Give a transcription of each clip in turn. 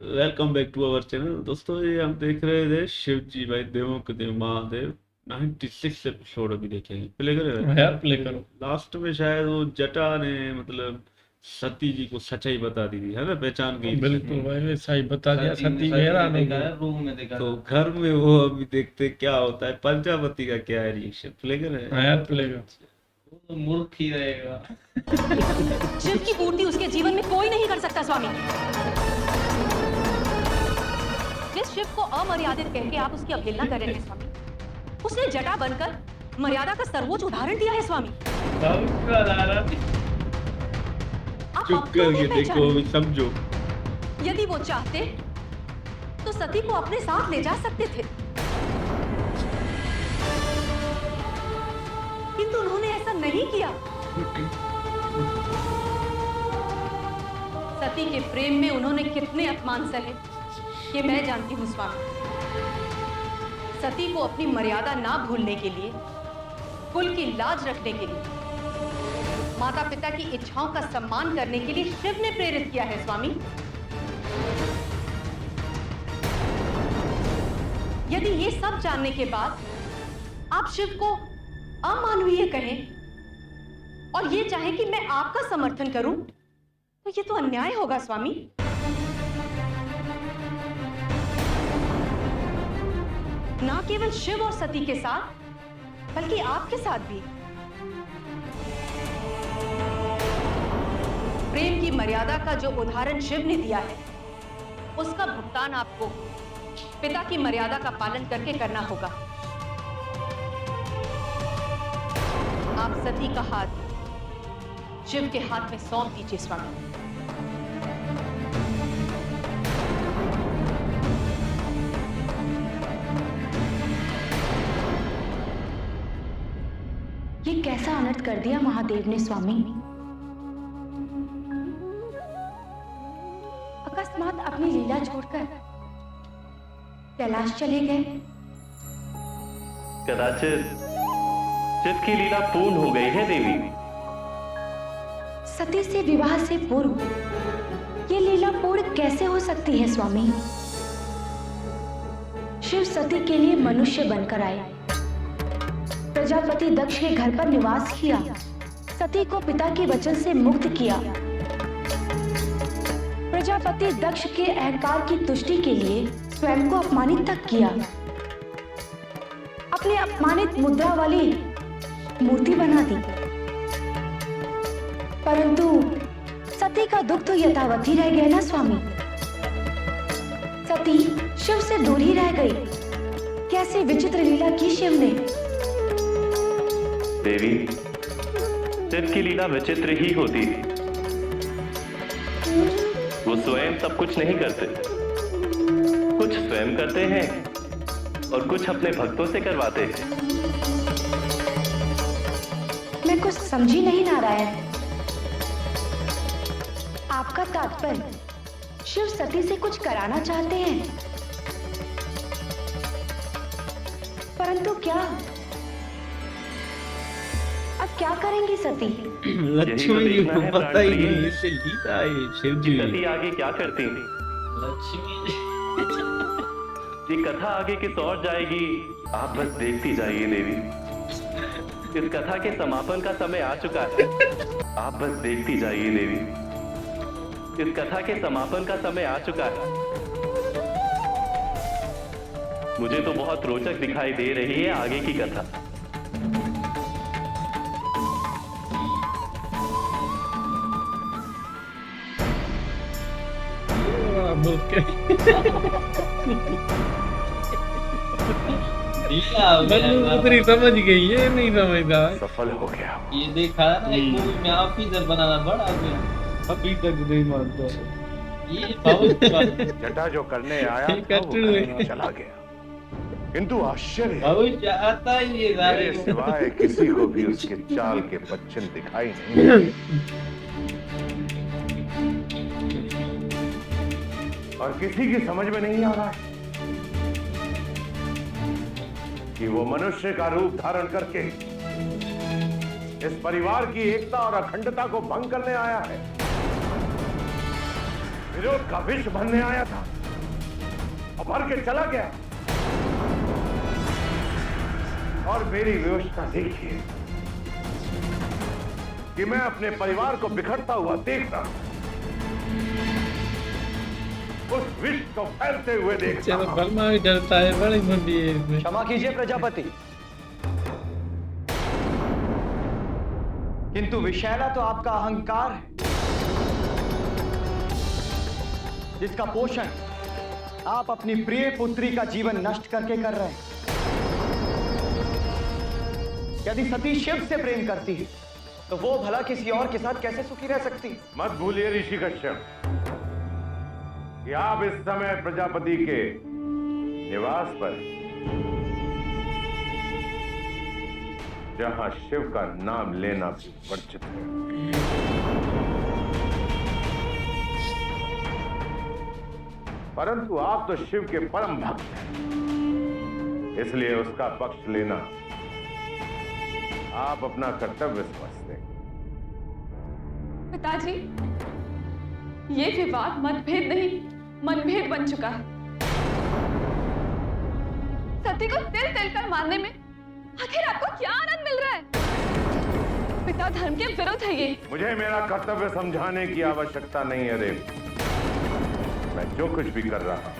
Welcome back to our channel दोस्तों। ये हम देख रहे थे शिव जी भाई देवों के देव महादेव 96 एपिसोड अभी देखेंगे। प्ले हाँ करें। यार, प्ले करो। लास्ट में शायद वो जटा ने मतलब सती जी को सच्चाई बता दी थी, है ना, पहचान गई थी बिल्कुल सती। भाई, वैसा ही बता दिया, सती सती सती ने हैरान हो देखा गई। है, रूम में देखा तो था। घर में वो अभी देखते क्या होता है, पंचापति का क्या है रिएक्शन। प्ले करें। हाँ यार, प्ले करो। वो तो मूर्ख ही रहेगा। शिव की पूर्ति उसके जीवन में कोई नहीं कर सकता स्वामी। जिस शिव को अमर्यादित कह के आप उसकी अवहेलना कर रहे हैं स्वामी, उसने जटा बनकर मर्यादा का सर्वोच्च उदाहरण दिया है स्वामी। आप चुप अब क्यों करके नहीं देखो, पहचाने? अभी समझो। यदि वो चाहते तो सती को अपने साथ ले जा सकते थे, किंतु उन्होंने ऐसा नहीं किया। सती के प्रेम में उन्होंने कितने अपमान सहे ये मैं जानती हूँ स्वामी। सती को अपनी मर्यादा ना भूलने के लिए, कुल की लाज रखने के लिए, माता पिता की इच्छाओं का सम्मान करने के लिए शिव ने प्रेरित किया है स्वामी। यदि ये सब जानने के बाद आप शिव को अमानवीय कहें और ये चाहें कि मैं आपका समर्थन करूं, तो ये तो अन्याय होगा स्वामी। ना केवल शिव और सती के साथ बल्कि आपके साथ भी। प्रेम की मर्यादा का जो उदाहरण शिव ने दिया है, उसका भुगतान आपको पिता की मर्यादा का पालन करके करना होगा। आप सती का हाथ शिव के हाथ में सौंप दीजिए स्वामी। ये कैसा अनर्थ कर दिया महादेव ने स्वामी। अकस्मात अपनी लीला छोड़कर कैलाश चले गए। कदाचित शिव की लीला पूर्ण हो गई है देवी। सती से विवाह से पूर्व ये लीला पूर्ण कैसे हो सकती है स्वामी। शिव सती के लिए मनुष्य बनकर आए, प्रजापति दक्ष के घर पर निवास किया, सती को पिता के वचन से मुक्त किया, प्रजापति दक्ष के अहंकार की तुष्टि के लिए स्वयं को अपमानित तक किया, अपने अपमानित मुद्रा वाली मूर्ति बना दी। परंतु सती का दुख तो यथावत ही रह गया ना स्वामी। सती शिव से दूर ही रह गई। कैसे विचित्र लीला की शिव ने। देवी, शिव की लीला विचित्र ही होती है। वो स्वयं सब कुछ नहीं करते, कुछ स्वयं करते हैं और कुछ अपने भक्तों से करवाते हैं। मैं कुछ समझी नहीं नारायण। आपका तात्पर्य शिव सती से कुछ कराना चाहते हैं, परंतु क्या? अब क्या करेंगी सती? लक्ष्मी जी को देखना है पता ही प्राण नहीं, प्रिय। इससे लीला है शिव जी। सती आगे क्या करती हैं? लक्ष्मी ये कथा आगे किस ओर जाएगी, आप बस देखती जाइए देवी। इस कथा के समापन का समय आ चुका है, आप बस देखती जाइए देवी। इस कथा के समापन का समय आ चुका है। मुझे तो बहुत रोचक दिखाई दे रही है आगे की कथा। बोल के लीला हो गया मतलब बाबा। उतनी समझ गई, ये नहीं समझता। सफल हो गया। ये देखा है ना, एक मूवी में ऑफिसर बनाना बड़ा गया। अभी तक नहीं मानता। ये बहुत जटा जो करने आया ये था वो कटरू है। करके चला गया, किंतु आश्चर्य है, बहुत चाहता ही ये सारे मेरे सिवाय किसी को भी उसके चाल के पच्छन दिखाई नहीं देते। और किसी की समझ में नहीं आ रहा है कि वो मनुष्य का रूप धारण करके इस परिवार की एकता और अखंडता को भंग करने आया है, विरोध का विष भरने आया था और भर के चला गया। और मेरी व्यवस्था देखिए कि मैं अपने परिवार को बिखरता हुआ देख रहा हूं, उस विष को फैलते हुए देख रहा चलो हूं। बर्मा भी डरता है, बड़ी मुंडी है इसमें। क्षमा कीजिए प्रजापति, किंतु विषैला तो आपका अहंकार है, जिसका पोषण आप अपनी प्रिय पुत्री का जीवन नष्ट करके कर रहे हैं। यदि सती शिव से प्रेम करती है तो वो भला किसी और के साथ कैसे सुखी रह सकती? मत भूलिए ऋषि कश्यप कि आप इस समय प्रजापति के निवास पर हैं, जहां शिव का नाम लेना भी वर्जित है। परंतु आप तो शिव के परम भक्त हैं, इसलिए उसका पक्ष लेना आप अपना कर्तव्य समझते हैं। पिताजी, ये विवाद मतभेद नहीं, मनभेद बन चुका है। सती को तिल तिल कर मारने में आखिर आपको क्या आनंद मिल रहा है? पिता धर्म के विरुद्ध है ये। मुझे मेरा कर्तव्य समझाने की आवश्यकता नहीं है देव। मैं जो कुछ भी कर रहा हूं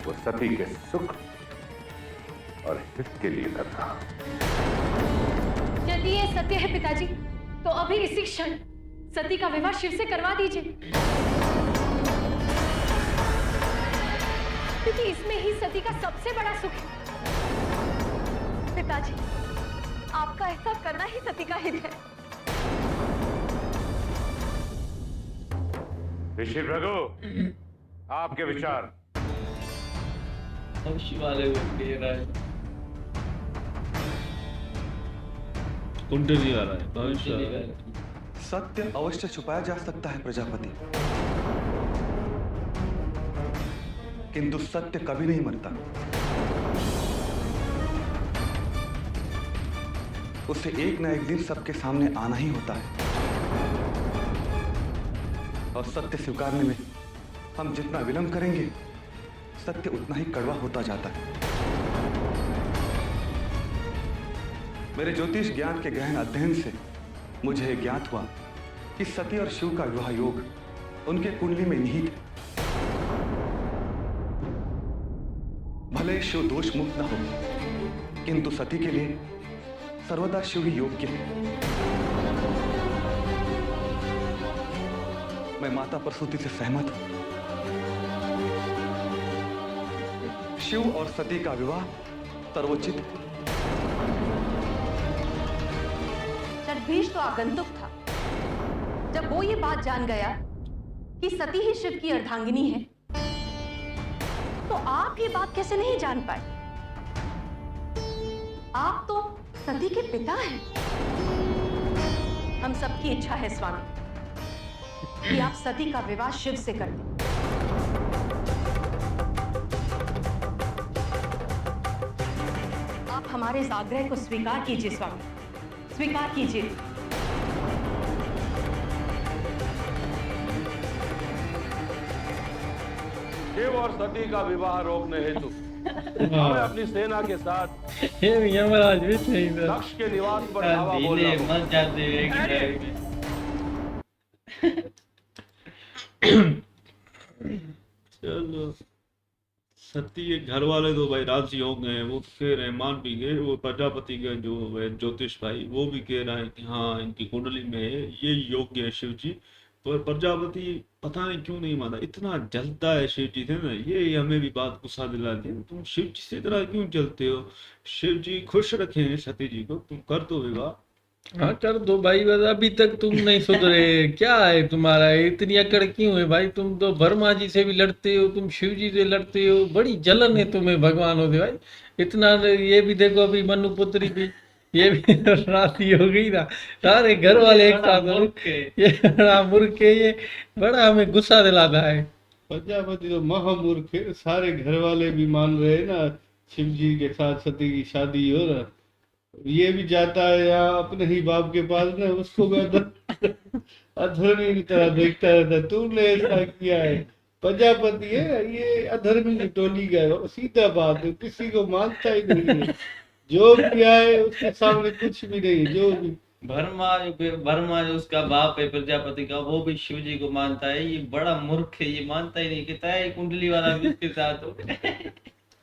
वो सती के सुख और हित के लिए कर रहा हूं। यदि ये सत्य है पिताजी, तो अभी इसी क्षण सती का विवाह शिव से करवा दीजिए, क्योंकि इसमें ही सती का सबसे बड़ा सुख है। पिताजी, आपका ऐसा करना ही सती का हित है। ऋषि भृगु, आपके विचार? भविष्य वाले वो कह रहा है, कुंडली वाला है, भविष्य वाला है। सत्य अवश्य छुपाया जा सकता है प्रजापति, किंतु सत्य कभी नहीं मरता। उसे एक न एक दिन सबके सामने आना ही होता है, और सत्य स्वीकारने में हम जितना विलंब करेंगे, सत्य उतना ही कड़वा होता जाता है। मेरे ज्योतिष ज्ञान के गहन अध्ययन से मुझे ज्ञात हुआ कि सती और शिव का विवाह योग उनके कुंडली में निहित है। भले ही शिव दोष मुक्त न हो, किंतु सती के लिए सर्वदा शिव ही योग्य है। मैं माता प्रसूति से सहमत हूं। शिव और सती का विवाह सर्वोचित है। जगदीश तो आगंतुक था। जब वो ये बात जान गया कि सती ही शिव की अर्धांगिनी है, तो आप ये बात कैसे नहीं जान पाए? आप तो सती के पिता हैं। हम सबकी इच्छा है स्वामी कि आप सती का विवाह शिव से कर दें। आप हमारे इस आग्रह को स्वीकार कीजिए स्वामी, स्वीकार कीजिए। शिव और सती का विवाह रोकने हेतु हमें अपनी सेना के साथ ये यमराज भी सही था। दक्ष के निवास पर धावा बोलना धीरे होगा। मत जाते एक ही टाइम में। चलो, सती के घर वाले तो भाई राजी हो गए, वो कह रहे हैं, मान भी गए। वो प्रजापति के जो है ज्योतिष भाई, वो भी कह रहा है कि हाँ इनकी कुंडली में है, ये योग्य है शिव जी। पर प्रजापति पता नहीं क्यों नहीं माना, इतना जलता है शिव जी से ना। ये हमें भी बात गुस्सा दिला दी, तुम शिव जी से इतना क्यों जलते हो? शिव जी खुश रखे हैं सती जी को, तुम कर दो विवाह। हाँ कर दो भाई, बस अभी तक तुम नहीं सुधरे। क्या है तुम्हारा, इतनी अकड़ क्यों है भाई? तुम तो ब्रह्मा जी से भी लड़ते हो, तुम शिव जी से लड़ते हो, बड़ी जलन है तुम्हें भगवानों से भाई। इतना ये भी देखो, अभी मनु पुत्री भी ये भी राशि हो गई ना, सारे घर वाले एक साथ हो। ये बड़ा मूर्ख है, ये बड़ा हमें गुस्सा दिलाता है। प्रजापति तो महामूर्ख है, सारे घर वाले भी मान रहे हैं ना शिव जी के साथ सती की शादी हो रहा। ये भी जाता है यहाँ अपने ही बाप के पास ना, उसको मैं अधर्मी की तरह देखता रहता, तूने ऐसा किया है। प्रजापति है ये अधर्मी की टोली का है, सीधा बात है, किसी को मानता ही नहीं है, जो भी आए उसके सामने कुछ भी नहीं, जो भी। वर्मा जो उसका बाप है प्रजापति का, वो भी शिव जी को मानता है। ये बड़ा मूर्ख है, ये मानता ही नहीं, कहता है कुंडली वाला भी उसके साथ हो।